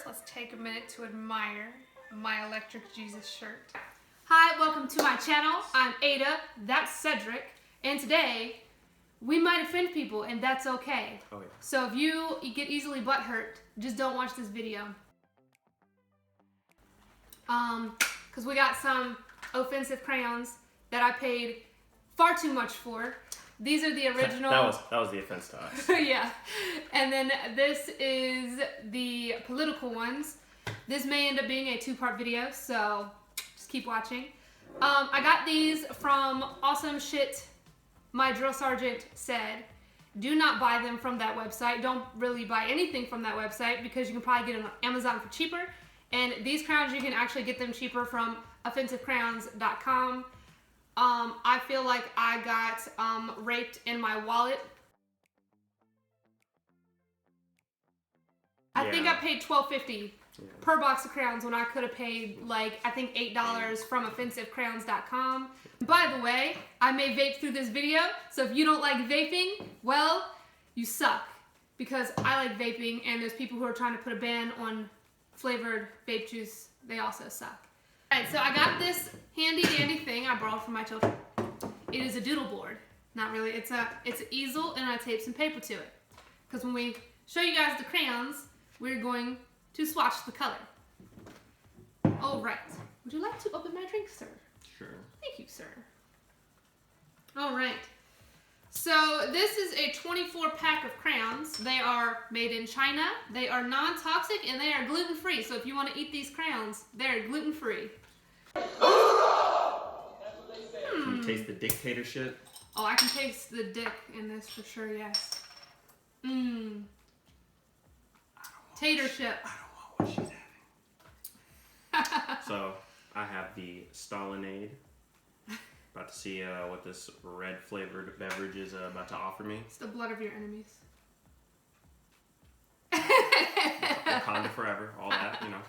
let's take a minute to admire my Electric Jesus shirt. Hi, welcome to my channel. I'm Ada, that's Cedric, and today we might offend people, and that's okay. Oh, yeah. So if you get easily butthurt, just don't watch this video. Because we got some offensive crayons that I paid far too much for. These are the original. that was the offense to us. Yeah. And then this is the political ones. This may end up being a two-part video, so just keep watching. I got these from Awesome Shit. My drill sergeant said, do not buy them from that website. Don't really buy anything from that website because you can probably get them on Amazon for cheaper. And these crayons, you can actually get them cheaper from offensivecrayons.com. I feel like I got raped in my wallet. I think I paid $12.50 per box of crayons when I could have paid like I think $8 from offensivecrayons.com. By the way, I may vape through this video, so if you don't like vaping, well, you suck. Because I like vaping, and there's people who are trying to put a ban on flavored vape juice. They also suck. Alright, so I got this handy dandy thing I borrowed from my children. It is a doodle board. Not really, it's an easel, and I taped some paper to it. Because when we show you guys the crayons, we're going to swatch the color. Alright, would you like to open my drink, sir? Sure. Thank you, sir. Alright, so this is a 24 pack of crayons. They are made in China, they are non-toxic, and they are gluten-free. So if you want to eat these crayons, they're gluten-free. Can you taste the dictatorship? Oh, I can taste the dick in this for sure, yes. Mmm. Tatership. I don't want what she's having. So, I have the Stalinade. About to see what this red flavored beverage is about to offer me. It's the blood of your enemies. Wakanda forever, all that, you know.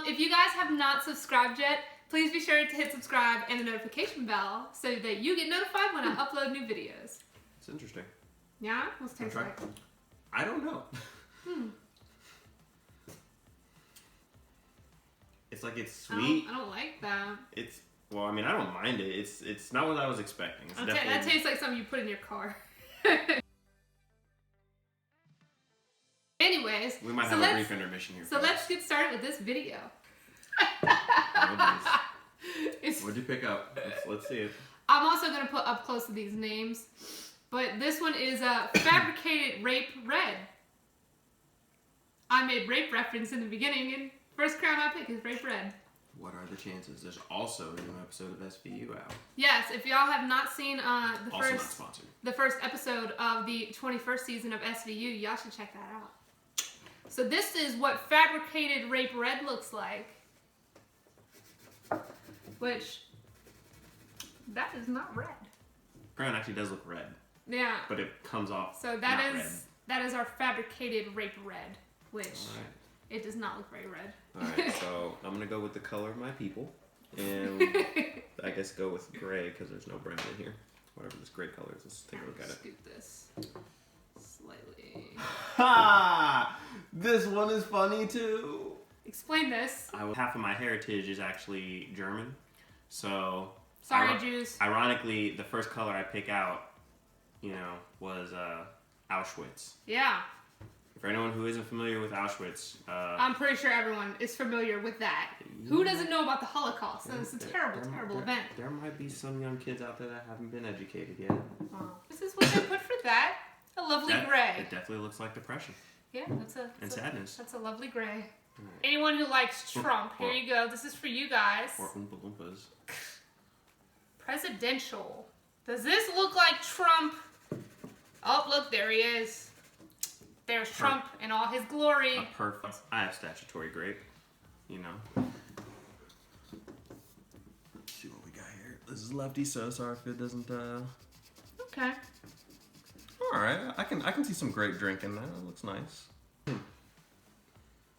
If you guys have not subscribed yet, please be sure to hit subscribe and the notification bell so that you get notified when I upload new videos. It's interesting. Yeah? What's it taste like? I don't know. It's like it's sweet. I don't like that. Well, I mean, I don't mind it. It's not what I was expecting. It's definitely... That tastes like something you put in your car. Anyways, we might have a brief intermission here. So let's get started with this video. What'd you pick up? Let's see it. I'm also going to put up close to these names, but this one is Fabricated Rape Red. I made rape reference in the beginning, and first crayon I pick is Rape Red. What are the chances? There's also a new episode of SVU out. Yes, if y'all have not seen the first episode of the 21st season of SVU, y'all should check that out. So this is what Fabricated Rape Red looks like. Which, that is not red. Crayon actually does look red. Yeah. But it comes off so that is our Fabricated Rape Red, which it does not look very red. Alright, so I'm going to go with the color of my people. And I guess go with gray because there's no brown in here. Whatever this gray color is, let's take a look at it. Scoot this slightly. Ha! This one is funny too. Explain this. Half of my heritage is actually German. So sorry, Jews. Ironically, the first color I pick out, you know, was Auschwitz. Yeah. For anyone who isn't familiar with Auschwitz, I'm pretty sure everyone is familiar with that. Yeah. Who doesn't know about the Holocaust? That was a terrible event. There might be some young kids out there that haven't been educated yet. Oh. This is what they put for that. A lovely gray. It definitely looks like depression. Yeah, and sadness. That's a lovely gray. Right. Anyone who likes Trump, here you go. This is for you guys. Or Oompa Loompas. Presidential. Does this look like Trump? Oh, look, there he is. There's Trump in all his glory. Perfect. I have statutory grape, you know. Let's see what we got here. This is Lefty, so sorry if it doesn't. Okay. All right, I can see some grape drink in there. That looks nice.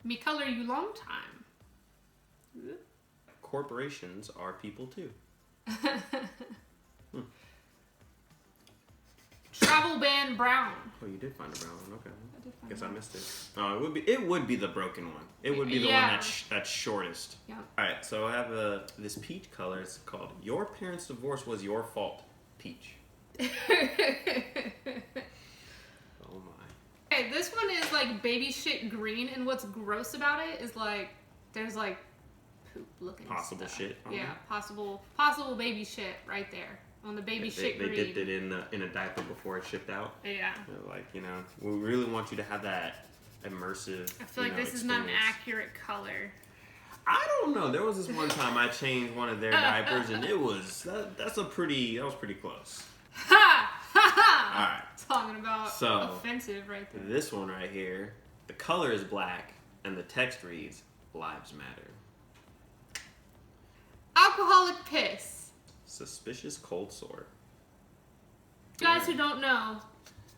Me color you long time. Corporations are people too. Travel Band Brown. Oh, you did find a brown one. Okay. I did find Guess one. I missed it. Oh, it would be the broken one. It would be the Yeah. one that's shortest. Yeah. All right, so I have this peach color. It's called "Your Parents' Divorce Was Your Fault." Peach. Oh my. Okay, this one is like baby shit green, and what's gross about it is like there's like poop looking Possible stuff. shit on Yeah, it. possible baby shit right there on the baby shit They green. dipped it in a diaper before it shipped out. Yeah. They're like, you know, we really want you to have that immersive. I feel like this is not an accurate color. I don't know. There was this one time I changed one of their diapers, and it was that was pretty close. Ha! Ha ha! All right. Talking about So, offensive right there. This one right here, the color is black, and the text reads "Lives Matter." Alcoholic piss. Suspicious cold sore. You guys who don't know,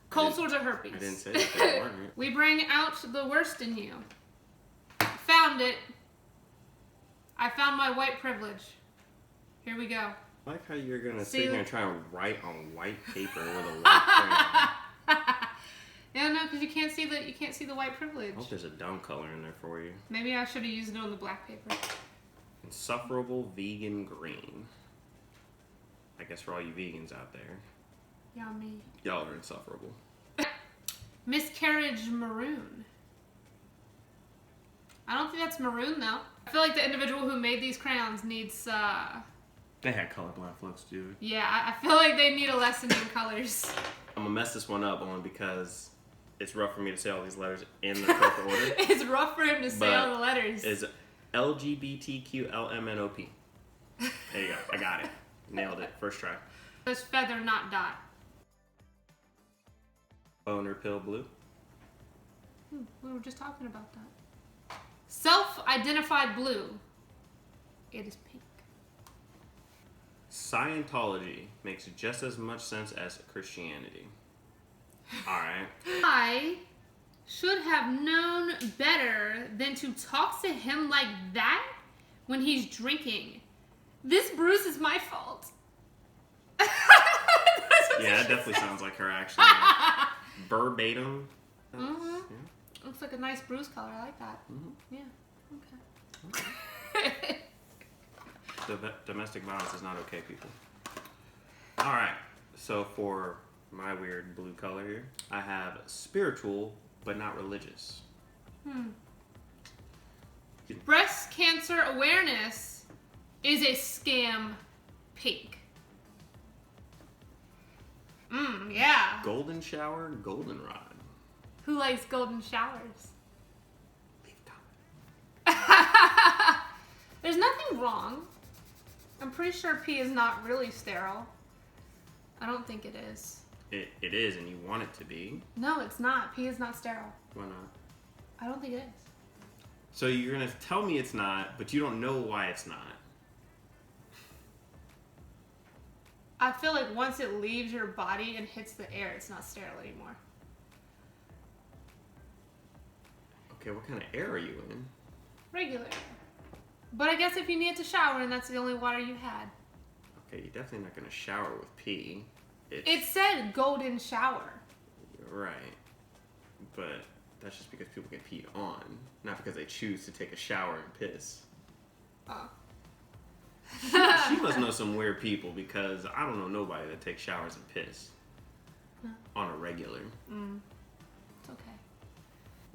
cold sores are herpes. I didn't say that they weren't. We bring out the worst in you. Found it. I found my white privilege. Here we go. I like how you're gonna See- sit here and try and write on white paper with a white crayon. Yeah, no, because you can't see the white privilege. I hope there's a dumb color in there for you. Maybe I should have used it on the black paper. Insufferable vegan green. I guess for all you vegans out there, Yummy. y'all are insufferable. Miscarriage maroon. I don't think that's maroon though. I feel like the individual who made these crayons needs They had colorblind folks, dude. yeah, I feel like they need a lesson in colors. I'm gonna mess this one up only because it's rough for me to say all these letters in the proper order. It's rough for him to say But all the letters. It's LGBTQLMNOP. There you go. I got it. Nailed it. First try. There's feather, not dot. Boner pill blue. We were just talking about that. Self-identified blue. It is pink. Scientology makes just as much sense as Christianity. Alright. I should have known better than to talk to him like that when he's drinking. This bruise is my fault. Yeah, that definitely sounds like her actually. Verbatim. That's- Mhm. yeah. Looks like a nice bruise color. I like that. Mhm. Yeah. Okay. Domestic violence is not okay, people. Alright. So for my weird blue color here, I have spiritual but not religious. Breast cancer awareness is a scam. Pink. Yeah. Golden shower, goldenrod. Who likes golden showers? Leave a comment. There's nothing wrong. I'm pretty sure pee is not really sterile. I don't think it is. It is, and you want it to be. No, it's not. Pee is not sterile. Why not? I don't think it is. So you're gonna tell me it's not, but you don't know why it's not. I feel like once it leaves your body and hits the air, it's not sterile anymore. Okay, what kind of air are you in? Regular. But I guess if you need to shower and that's the only water you had. Okay, you're definitely not gonna shower with pee. It said golden shower. You're right, but that's just because people get peed on, not because they choose to take a shower and piss. Oh. She must know some weird people because I don't know nobody that takes showers and piss on a regular. It's okay.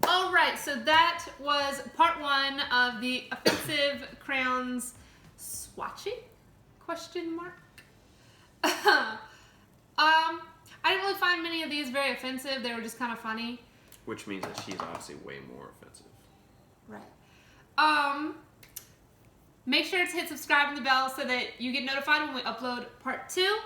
All right, so that was part 1 of the offensive crayons swatching? Question mark. I didn't really find many of these very offensive. They were just kind of funny. Which means that she's obviously way more offensive. Right. Make sure to hit subscribe and the bell so that you get notified when we upload part 2.